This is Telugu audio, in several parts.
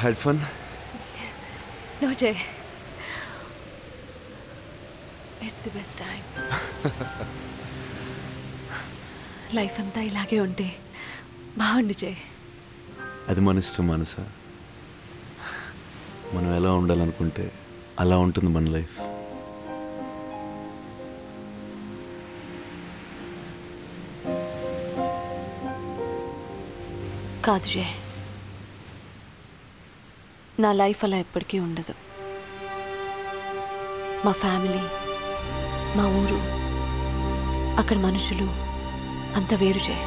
Had fun? No, Jay. It's the best time. Life అంతా ఇలాగే ఉంటే బాగుండు జై. అది మన ఇష్టం మనసా. మనం ఎలా ఉండాలనుకుంటే అలా ఉంటుంది మన లైఫ్. కాదు జై, నా లైఫ్ అలా ఎప్పటికీ ఉండదు. మా ఫ్యామిలీ, మా ఊరు, అక్కడ మనుషులు అంత వేరు జై.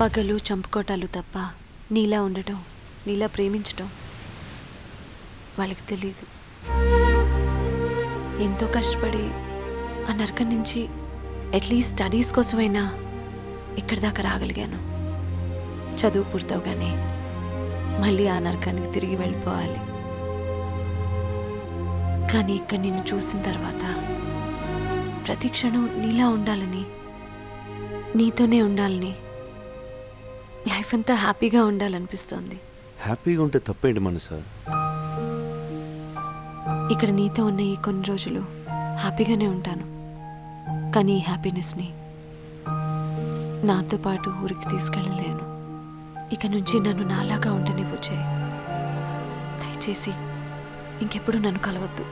పగలు చంపుకోటాలు తప్ప నీలా ఉండటం, నీలా ప్రేమించటం వాళ్ళకి తెలీదు. ఎంతో కష్టపడి ఆ నరకం నుంచి అట్లీస్ట్ స్టడీస్ కోసమైనా ఇక్కడి దాకా రాగలిగాను. చదువు పూర్తవగానే మళ్ళీ ఆ నరకానికి తిరిగి వెళ్ళిపోవాలి. కానీ ఇక్కడ నిన్ను చూసిన తర్వాత ప్రతి క్షణం నీలా ఉండాలని, నీతోనే ఉండాలని, లైఫ్ అంతా హ్యాపీగా ఉండాలనిపిస్తోంది. హ్యాపీగా ఉంటే తప్పేంటి మనసా? ఇక్కడ నీతో ఉన్న ఈ కొన్ని రోజులు హ్యాపీగానే ఉంటాను. కానీ ఈ హ్యాపీనెస్ని నాతో పాటు ఊరికి తీసుకెళ్ళలేను. ఇక నుంచి నన్ను నాలాగా ఉండనివ్వు జై. దయచేసి ఇంకెప్పుడు నన్ను కలవద్దు.